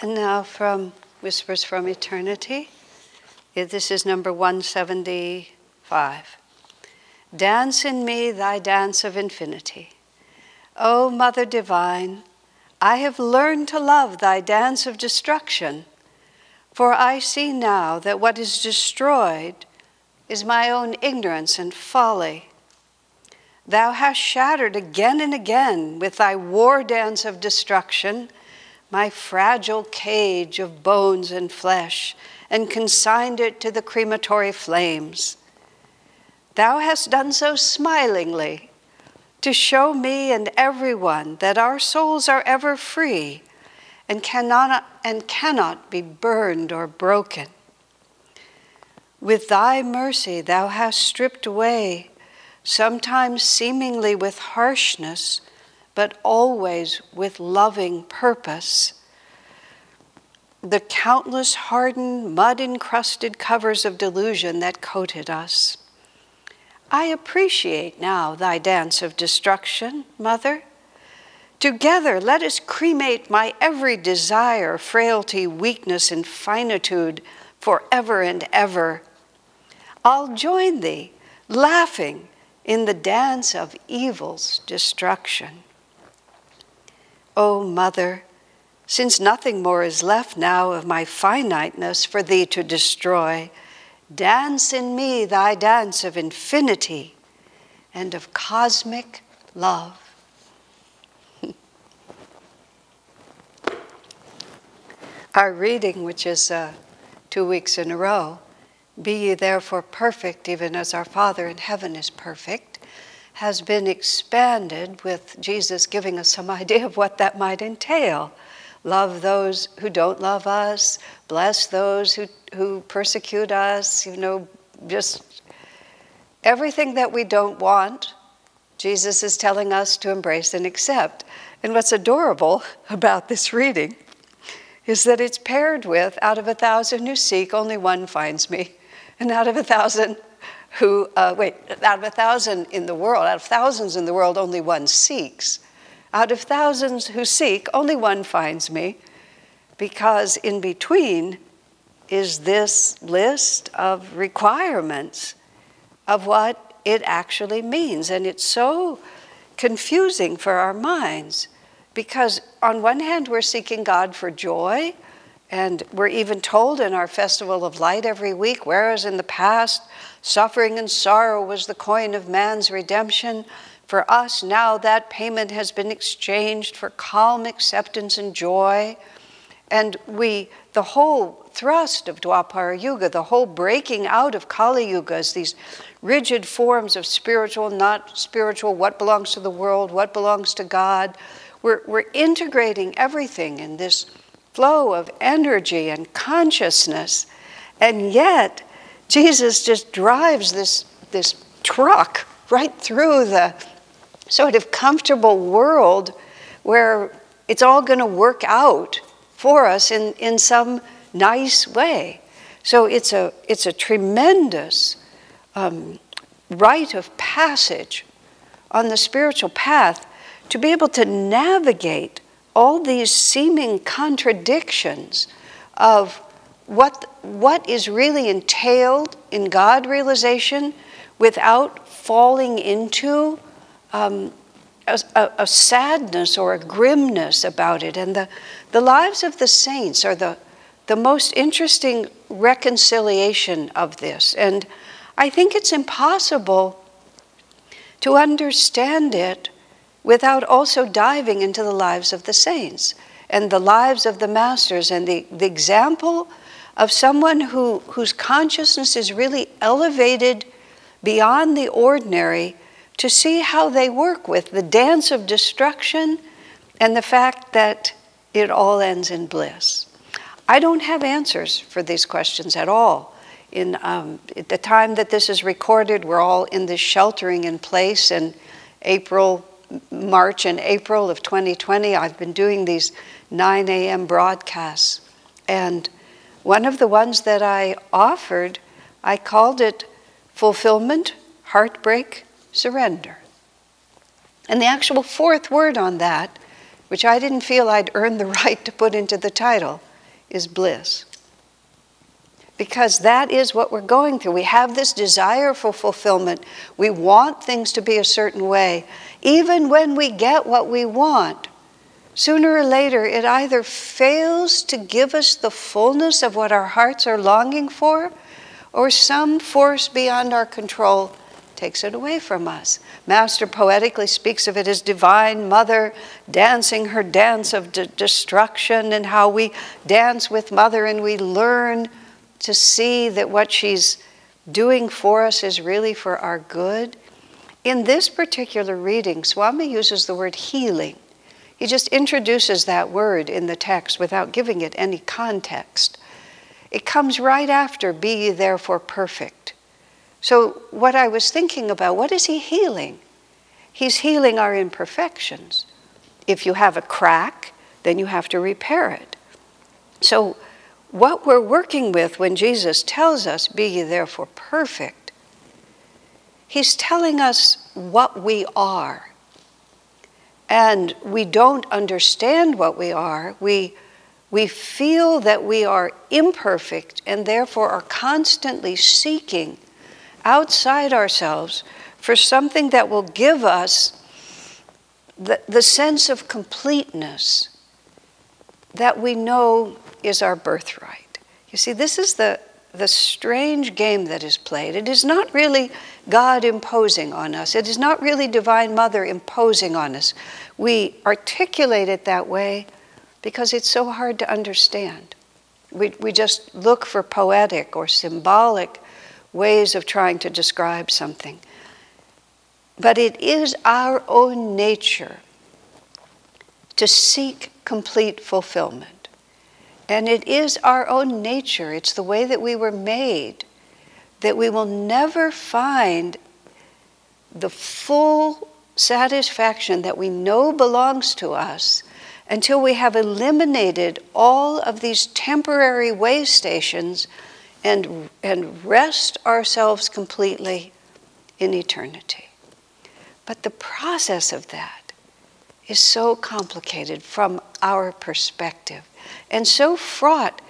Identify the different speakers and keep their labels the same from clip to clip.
Speaker 1: And now from Whispers from Eternity, this is number 175. Dance in me thy dance of infinity. O Mother Divine, I have learned to love thy dance of destruction, for I see now that what is destroyed is my own ignorance and folly. Thou hast shattered again and again with thy war dance of destruction my fragile cage of bones and flesh, and consigned it to the crematory flames. Thou hast done so smilingly, to show me and everyone that our souls are ever free and cannot be burned or broken. With thy mercy thou hast stripped away, sometimes seemingly with harshness, but always with loving purpose, the countless hardened, mud-encrusted covers of delusion that coated us. I appreciate now thy dance of destruction, Mother. Together let us cremate my every desire, frailty, weakness, and finitude forever and ever. I'll join thee, laughing in the dance of evil's destruction. O Mother, since nothing more is left now of my finiteness for thee to destroy, dance in me thy dance of infinity and of cosmic love. Our reading, which is 2 weeks in a row, Be ye therefore perfect, even as our Father in heaven is perfect, has been expanded with Jesus giving us some idea of what that might entail. Love those who don't love us, bless those who persecute us, just everything that we don't want, Jesus is telling us to embrace and accept. And what's adorable about this reading is that it's paired with, out of 1,000 who seek, only one finds me. And out of 1,000 who, out of 1,000 in the world, out of thousands in the world, only one seeks. Out of thousands who seek, only one finds me, because in between is this list of requirements of what it actually means. And it's so confusing for our minds, because on one hand, we're seeking God for joy, and we're even told in our Festival of Light every week, whereas in the past, suffering and sorrow was the coin of man's redemption, for us now that payment has been exchanged for calm acceptance and joy. And the whole thrust of Dwapara Yuga, the whole breaking out of Kali Yuga is these rigid forms of spiritual, not spiritual, what belongs to the world, what belongs to God. We're integrating everything in this flow of energy and consciousness, and yet Jesus just drives this truck right through the sort of comfortable world where it's all going to work out for us in some nice way. So it's a tremendous rite of passage on the spiritual path to be able to navigate all these seeming contradictions of what is really entailed in God realization without falling into a sadness or a grimness about it. And the lives of the saints are the most interesting reconciliation of this. And I think it's impossible to understand it without also diving into the lives of the saints and the lives of the masters and the example of someone whose consciousness is really elevated beyond the ordinary, to see how they work with the dance of destruction and the fact that it all ends in bliss. I don't have answers for these questions at all. At the time that this is recorded, we're all in this sheltering in place, and March and April of 2020, I've been doing these 9 a.m. broadcasts. And one of the ones that I offered, I called it Fulfillment, Heartbreak, Surrender. And the actual fourth word on that which I didn't feel I'd earned the right to put into the title, is bliss. Because that is what we're going through. We have this desire for fulfillment. We want things to be a certain way. Even when we get what we want, sooner or later it either fails to give us the fullness of what our hearts are longing for, or some force beyond our control takes it away from us. Master poetically speaks of it as Divine Mother dancing her dance of destruction, and how we dance with Mother and we learn to see that what she's doing for us is really for our good. In this particular reading, Swami uses the word healing. He just introduces that word in the text without giving it any context. It comes right after, "Be ye therefore perfect." So what I was thinking about, what is he healing? He's healing our imperfections. If you have a crack, then you have to repair it. So what we're working with when Jesus tells us, "Be ye therefore perfect," he's telling us what we are. And we don't understand what we are. We feel that we are imperfect and therefore are constantly seeking outside ourselves for something that will give us the sense of completeness that we know is our birthright. You see, this is the strange game that is played. It is not really God imposing on us. It is not really Divine Mother imposing on us. We articulate it that way because it's so hard to understand. We just look for poetic or symbolic ways of trying to describe something. But it is our own nature to seek complete fulfillment. And it is our own nature, it's the way that we were made, that we will never find the full satisfaction that we know belongs to us until we have eliminated all of these temporary way stations and rest ourselves completely in eternity. But the process of that is so complicated from our perspective and so fraught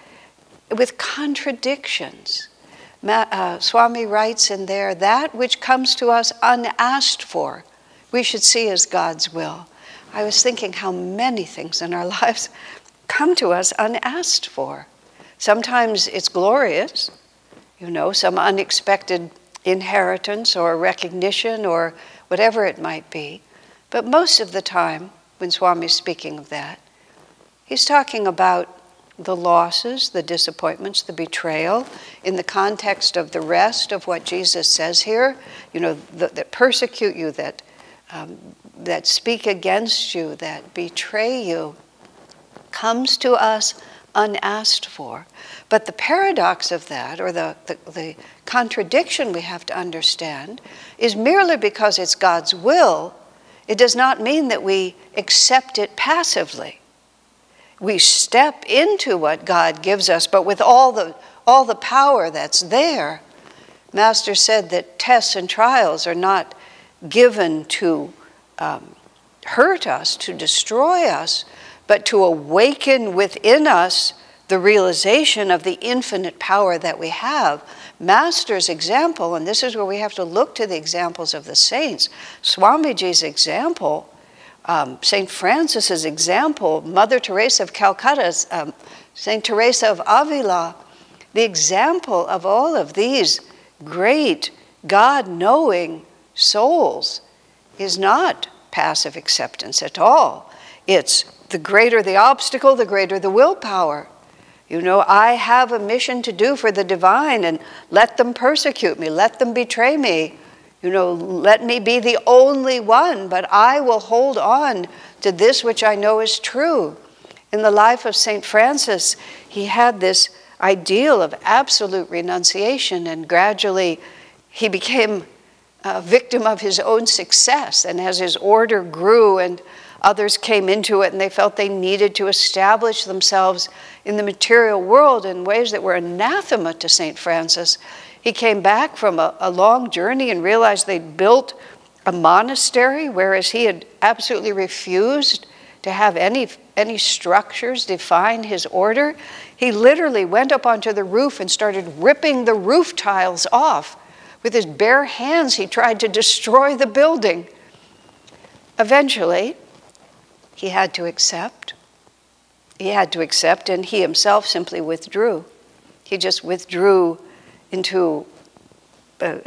Speaker 1: with contradictions. Swami writes in there, that which comes to us unasked for, we should see as God's will. I was thinking how many things in our lives come to us unasked for. Sometimes it's glorious, some unexpected inheritance or recognition or whatever it might be. But most of the time, when Swami's speaking of that, he's talking about the losses, the disappointments, the betrayal, in the context of the rest of what Jesus says here, that persecute you, that speak against you, that betray you, comes to us unasked for. But the paradox of that, or the contradiction we have to understand, is merely because it's God's will, it does not mean that we accept it passively. We step into what God gives us, but with all the power that's there. Master said that tests and trials are not given to hurt us, to destroy us, but to awaken within us the realization of the infinite power that we have. Master's example, and this is where we have to look to the examples of the saints, Swamiji's example, St. Francis's example, Mother Teresa of Calcutta's, St. Teresa of Avila, the example of all of these great God-knowing souls is not passive acceptance at all. It's the greater the obstacle, the greater the willpower. I have a mission to do for the divine, and let them persecute me, let them betray me. Let me be the only one, but I will hold on to this which I know is true. In the life of St. Francis, he had this ideal of absolute renunciation, and gradually he became a victim of his own success. And as his order grew and others came into it and they felt they needed to establish themselves in the material world in ways that were anathema to St. Francis, he came back from a long journey and realized they'd built a monastery, whereas he had absolutely refused to have any structures define his order. He literally went up onto the roof and started ripping the roof tiles off. With his bare hands, he tried to destroy the building. Eventually, he had to accept. He had to accept, and he himself simply withdrew. He just withdrew into,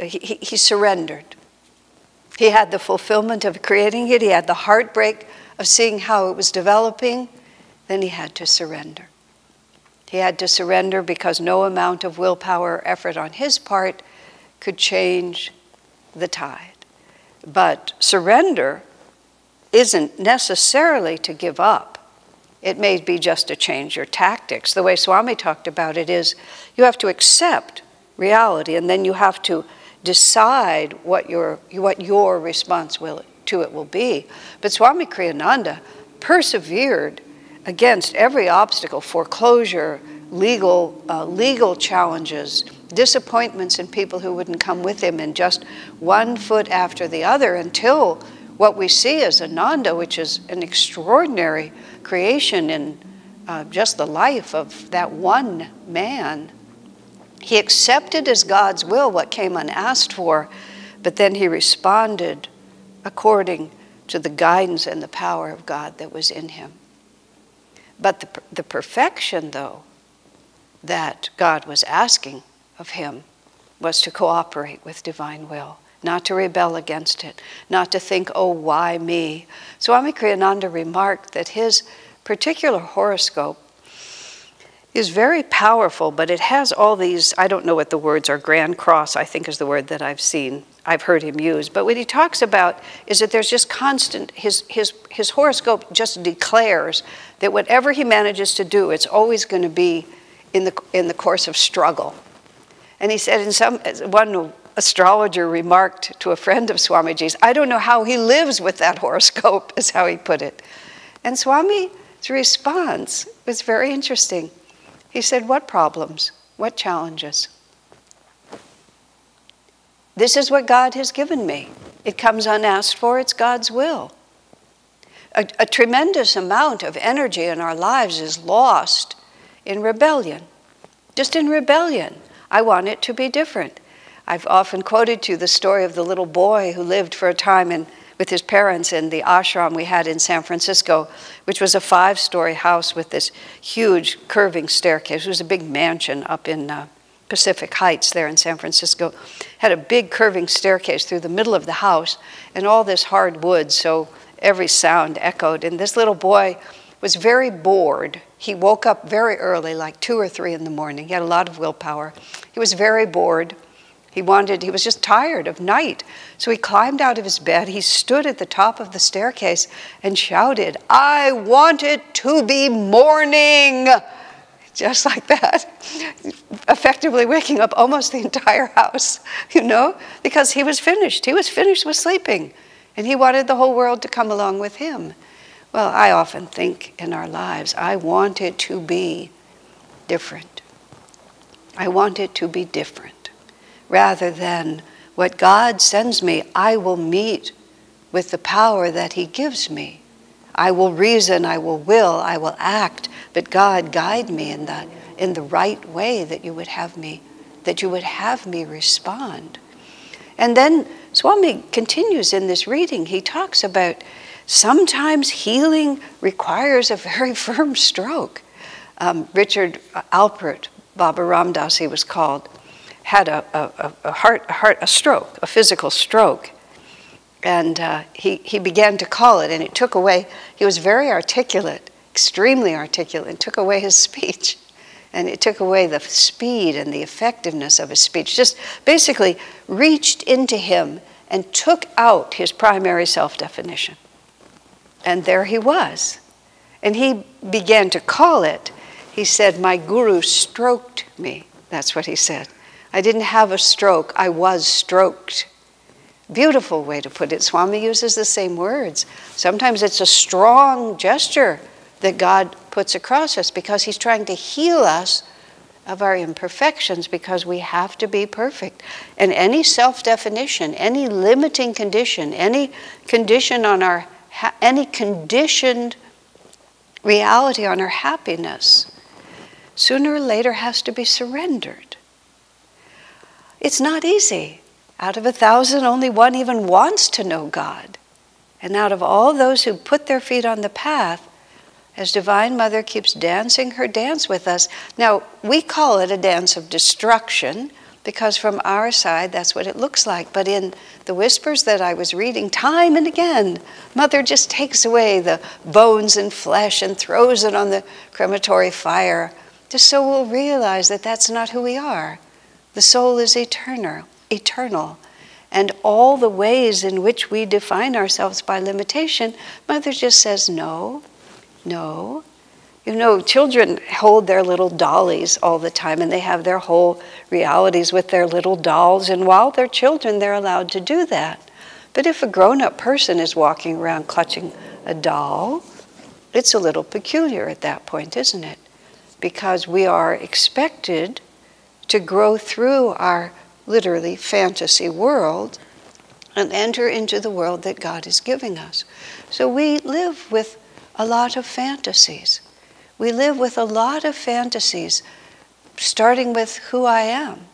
Speaker 1: he surrendered. He had the fulfillment of creating it. He had the heartbreak of seeing how it was developing. Then he had to surrender. He had to surrender because no amount of willpower or effort on his part could change the tide. But surrender isn't necessarily to give up. It may be just to change your tactics. The way Swami talked about it is you have to accept reality, and then you have to decide what your response to it will be. But Swami Kriyananda persevered against every obstacle, foreclosure, legal challenges, disappointments in people who wouldn't come with him, and just one foot after the other until what we see as Ananda, which is an extraordinary creation in just the life of that one man. He accepted as God's will what came unasked for, but then he responded according to the guidance and the power of God that was in him. But the perfection, though, that God was asking of him was to cooperate with divine will, not to rebel against it, not to think, oh, why me? Swami Kriyananda remarked that his particular horoscope is very powerful, but it has all these, I don't know what the words are, Grand Cross, I think is the word that I've heard him use. But what he talks about is that there's just constant, his horoscope just declares that whatever he manages to do, it's always going to be in the course of struggle. And he said, one astrologer remarked to a friend of Swamiji's, I don't know how he lives with that horoscope, is how he put it. And Swami's response was very interesting. He said, what problems? What challenges? This is what God has given me. It comes unasked for, it's God's will. A tremendous amount of energy in our lives is lost in rebellion. Just in rebellion. I want it to be different. I've often quoted to you the story of the little boy who lived for a time with his parents in the ashram we had in San Francisco, which was a 5-story house with this huge curving staircase. It was a big mansion up in Pacific Heights there in San Francisco. Had a big curving staircase through the middle of the house and all this hard wood, so every sound echoed. And this little boy was very bored. He woke up very early, like 2 or 3 in the morning. He had a lot of willpower. He was very bored. He was just tired of night. So he climbed out of his bed. He stood at the top of the staircase and shouted, I want it to be morning. Just like that. Effectively waking up almost the entire house, because he was finished. He was finished with sleeping. And he wanted the whole world to come along with him. Well, I often think in our lives, I want it to be different. I want it to be different. Rather than what God sends me, I will meet with the power that He gives me. I will reason, I will act, but God, guide me in the right way that you would have me respond. And then Swami continues in this reading. He talks about sometimes healing requires a very firm stroke. Richard Alpert, Baba Ramdas he was called, had a stroke, a physical stroke. And he began to call it, and it took away, he was very articulate, extremely articulate, and took away his speech. And it took away the speed and the effectiveness of his speech. Just basically reached into him and took out his primary self-definition. And there he was. And he began to call it. He said, my guru stroked me. That's what he said. I didn't have a stroke, I was stroked. Beautiful way to put it. Swami uses the same words. Sometimes it's a strong gesture that God puts across us because He's trying to heal us of our imperfections, because we have to be perfect. And any self-definition, any limiting condition, any conditioned reality, on our happiness, sooner or later has to be surrendered. It's not easy. Out of 1,000, only one even wants to know God. And out of all those who put their feet on the path, as Divine Mother keeps dancing her dance with us. Now, we call it a dance of destruction, because from our side, that's what it looks like. But in the whispers that I was reading, time and again, Mother just takes away the bones and flesh and throws it on the crematory fire, just so we'll realize that that's not who we are. The soul is eternal. And all the ways in which we define ourselves by limitation, Mother just says, no, no. You know, children hold their little dollies all the time, and they have their whole realities with their little dolls, and while they're children, they're allowed to do that. But if a grown-up person is walking around clutching a doll, it's a little peculiar at that point, isn't it? Because we are expected to grow through our literally fantasy world and enter into the world that God is giving us. So we live with a lot of fantasies. We live with a lot of fantasies, starting with who I am.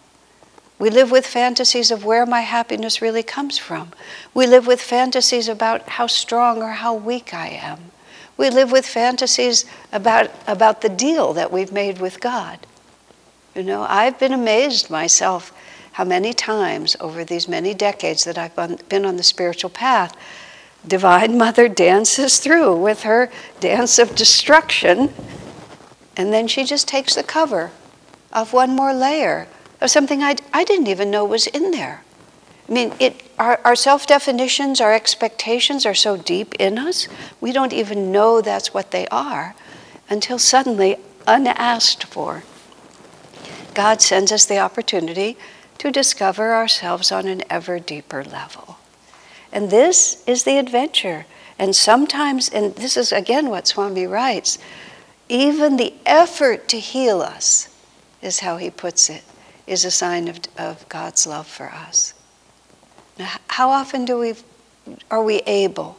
Speaker 1: We live with fantasies of where my happiness really comes from. We live with fantasies about how strong or how weak I am. We live with fantasies about the deal that we've made with God. You know, I've been amazed myself how many times over these many decades that I've been on the spiritual path, Divine Mother dances through with her dance of destruction, and then she just takes the cover of one more layer of something I didn't even know was in there. I mean, our self-definitions, our expectations are so deep in us, we don't even know that's what they are until suddenly, unasked for, God sends us the opportunity to discover ourselves on an ever deeper level. And this is the adventure. And sometimes, and this is again what Swami writes, even the effort to heal us, is how he puts it, is a sign of God's love for us. Now, how often are we able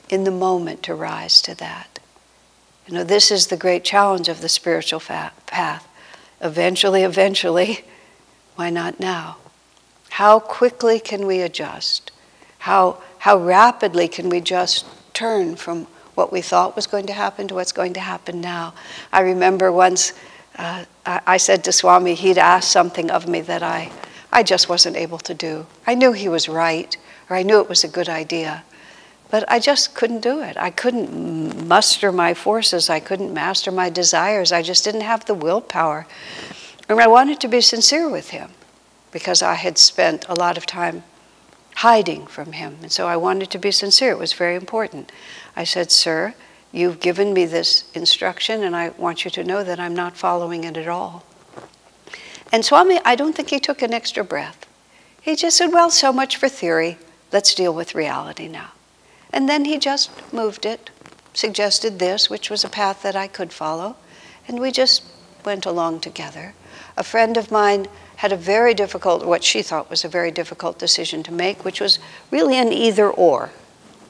Speaker 1: in the moment to rise to that? You know, this is the great challenge of the spiritual path. Eventually, why not now? How quickly can we adjust? How rapidly can we just turn from what we thought was going to happen to what's going to happen now? I remember once I said to Swami, he'd asked something of me that I just wasn't able to do. I knew he was right, or I knew it was a good idea, but I just couldn't do it. I couldn't muster my forces. I couldn't master my desires. I just didn't have the willpower. And I wanted to be sincere with him because I had spent a lot of time hiding from him. And so I wanted to be sincere. It was very important. I said, sir, you've given me this instruction, and I want you to know that I'm not following it at all. And Swami, I don't think he took an extra breath. He just said, well, so much for theory. Let's deal with reality now. And then he just moved it, suggested this, which was a path that I could follow, and we just went along together. A friend of mine had a very difficult, what she thought was a very difficult decision to make, which was really an either-or.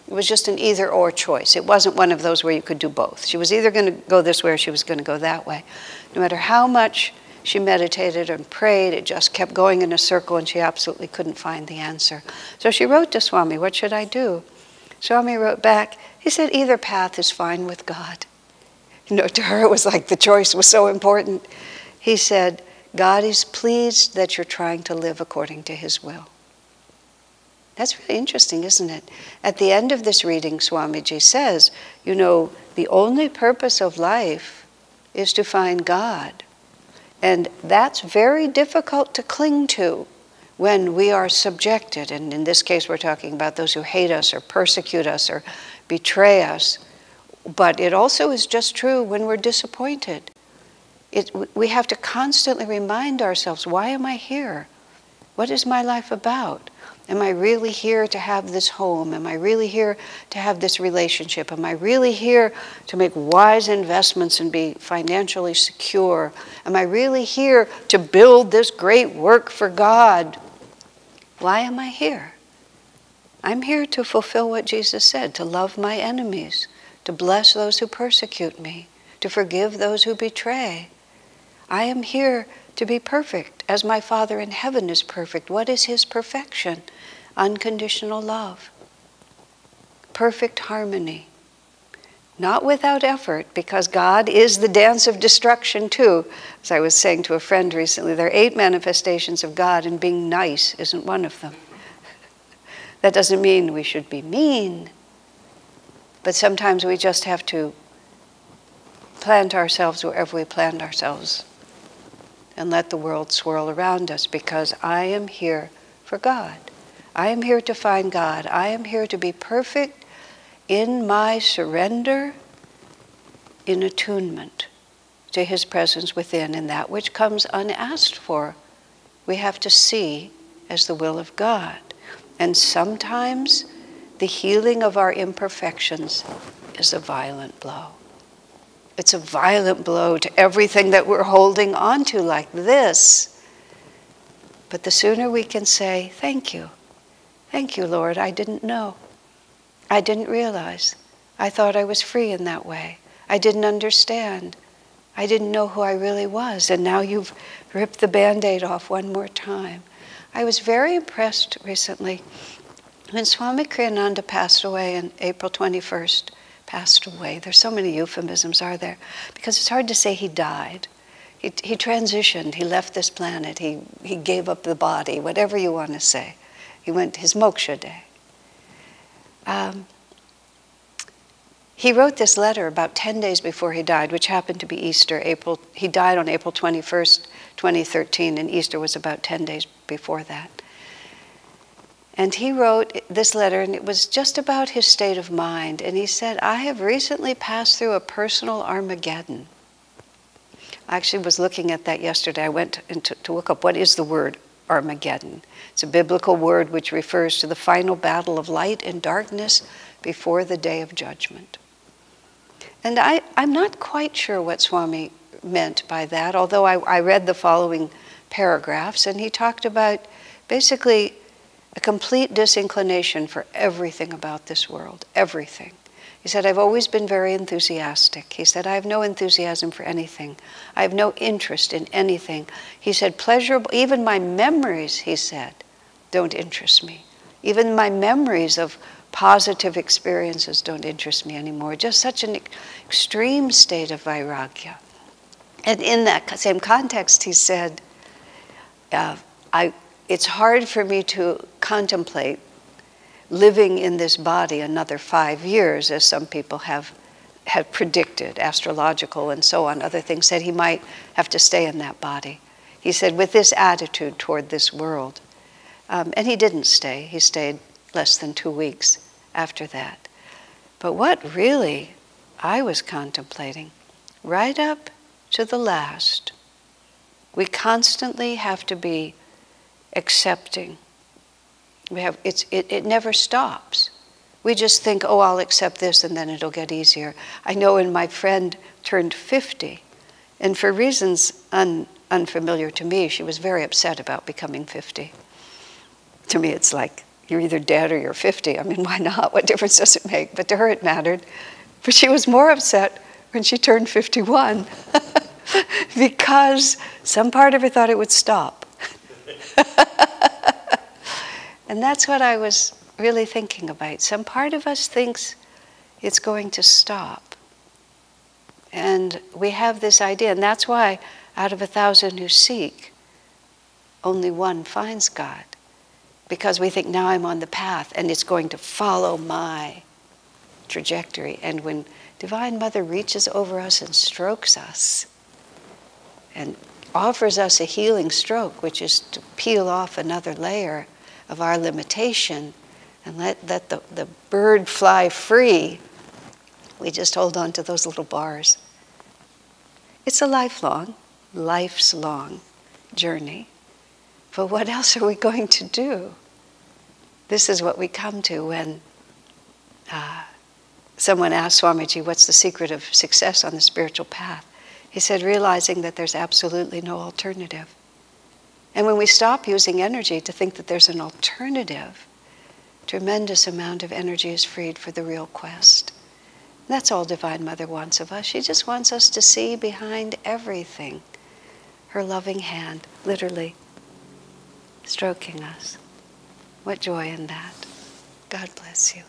Speaker 1: It was just an either-or choice. It wasn't one of those where you could do both. She was either going to go this way or she was going to go that way. No matter how much she meditated and prayed, it just kept going in a circle, and she absolutely couldn't find the answer. So she wrote to Swami, what should I do? Swami wrote back, he said, either path is fine with God. You know, to her it was like the choice was so important. He said, God is pleased that you're trying to live according to his will. That's really interesting, isn't it? At the end of this reading, Swamiji says, you know, the only purpose of life is to find God. And that's very difficult to cling to when we are subjected. And in this case, we're talking about those who hate us or persecute us or betray us. But it also is just true when we're disappointed. We have to constantly remind ourselves, why am I here? What is my life about? Am I really here to have this home? Am I really here to have this relationship? Am I really here to make wise investments and be financially secure? Am I really here to build this great work for God? Why am I here? I'm here to fulfill what Jesus said, to love my enemies, to bless those who persecute me, to forgive those who betray. I am here to be perfect, as my Father in heaven is perfect. What is his perfection? Unconditional love. Perfect harmony. Not without effort, because God is the dance of destruction too. As I was saying to a friend recently, there are 8 manifestations of God, and being nice isn't one of them. That doesn't mean we should be mean, but sometimes we just have to plant ourselves wherever we plant ourselves and let the world swirl around us, because I am here for God. I am here to find God. I am here to be perfect in my surrender, in attunement to his presence within, and that which comes unasked for, we have to see as the will of God. And sometimes the healing of our imperfections is a violent blow. It's a violent blow to everything that we're holding on to like this. But the sooner we can say, thank you, Lord, I didn't know. I didn't realize. I thought I was free in that way. I didn't understand. I didn't know who I really was. And now you've ripped the Band-Aid off one more time. I was very impressed recently when Swami Kriyananda passed away on April 21st. Passed away. There's so many euphemisms, are there? Because it's hard to say he died. He transitioned. He left this planet. He gave up the body, whatever you want to say. He went his moksha day. He wrote this letter about 10 days before he died, which happened to be Easter. He died on April 21st, 2013, and Easter was about 10 days before that. And he wrote this letter, and it was just about his state of mind. And he said, I have recently passed through a personal Armageddon. I actually was looking at that yesterday. I went to look up what is the word Armageddon. It's a biblical word which refers to the final battle of light and darkness before the day of judgment. And I'm not quite sure what Swami meant by that, although I read the following paragraphs, and he talked about basically a complete disinclination for everything about this world, everything. He said, I've always been very enthusiastic. He said, I have no enthusiasm for anything. I have no interest in anything. He said, pleasurable, even my memories, he said, don't interest me. Even my memories of positive experiences don't interest me anymore. Just such an extreme state of vairagya. And in that same context, he said, it's hard for me to contemplate living in this body another 5 years, as some people have predicted, astrological and so on, other things said he might have to stay in that body. He said, with this attitude toward this world. And he didn't stay. He stayed less than 2 weeks after that. But what really I was contemplating, right up to the last, we constantly have to be accepting. It never stops. We just think, oh, I'll accept this and then it'll get easier. I know when my friend turned 50, and for reasons unfamiliar to me, she was very upset about becoming 50. To me, it's like, you're either dead or you're 50. I mean, why not? What difference does it make? But to her, it mattered. But she was more upset when she turned 51 because some part of her thought it would stop. And that's what I was really thinking about. Some part of us thinks it's going to stop. And we have this idea, and that's why out of 1,000 who seek, only one finds God. Because we think, now I'm on the path, and it's going to follow my trajectory. And when Divine Mother reaches over us and strokes us, and offers us a healing stroke, which is to peel off another layer of our limitation and let the bird fly free, we just hold on to those little bars. It's a life's long journey. But what else are we going to do? This is what we come to when someone asked Swamiji, what's the secret of success on the spiritual path? He said, realizing that there's absolutely no alternative. And when we stop using energy to think that there's an alternative, tremendous amount of energy is freed for the real quest. That's all Divine Mother wants of us. She just wants us to see behind everything her loving hand, literally stroking us. What joy in that. God bless you.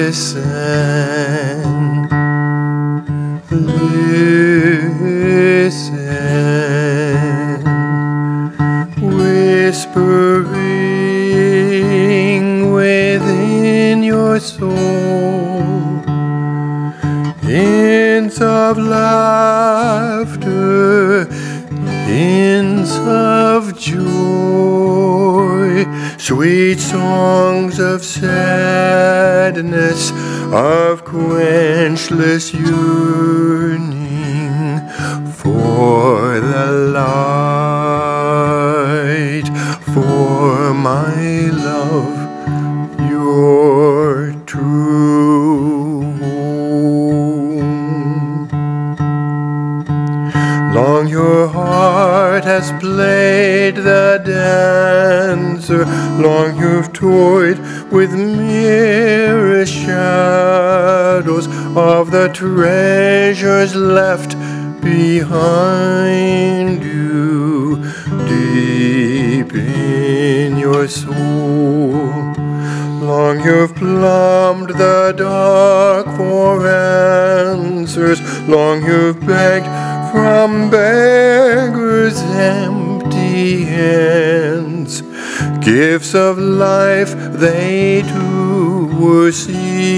Speaker 2: Listen, listen, whispering within your soul, hints of laughter, hints of joy, sweet songs of sadness, of quenchless yearning for the light, for my love, your true home. Long your heart has played the dancer, long you've toyed with mirror shadows of the treasures left behind you, deep in your soul. Long you've plumbed the dark for answers, long you've begged from beggars' empty hands. Gifts of life they too were seeking,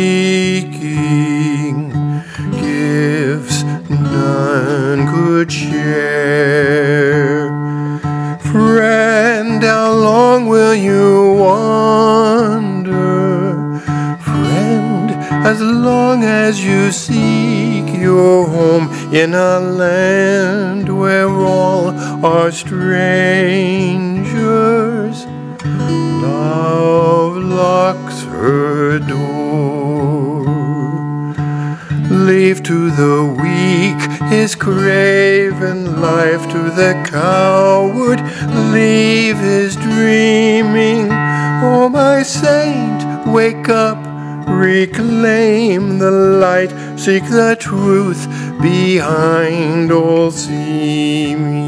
Speaker 2: gifts none could share. Friend, how long will you wander? Friend, as long as you seek your home in a land where all are strangers, love locks her door. Leave to the weak his craven life, to the coward leave his dreaming. Oh, my saint, wake up, reclaim the light, seek the truth behind all seeming.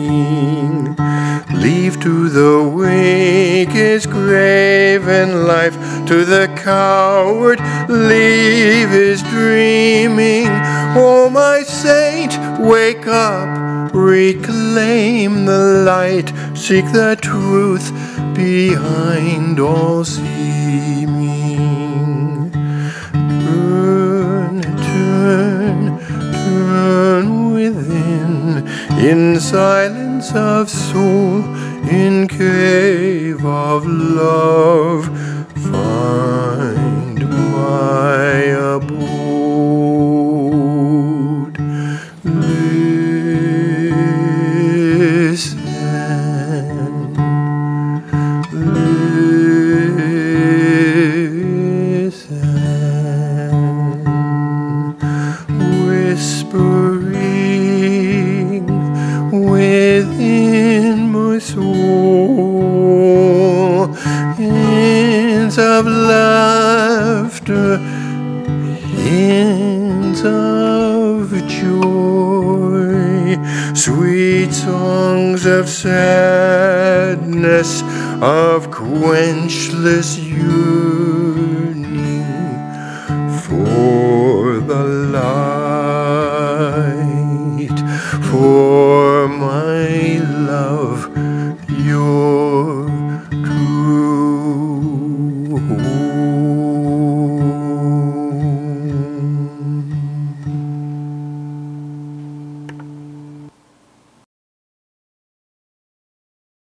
Speaker 2: Leave to the weak his craven life, to the coward leave his dreaming. Oh, my saint, wake up, reclaim the light, seek the truth behind all seeming. Turn, turn, turn within, in silence of soul, in cave of love, find my abode. Listen, whispering within my soul, hints of laughter, hints of joy, sweet songs of sadness, of quenchless yearning for the light, for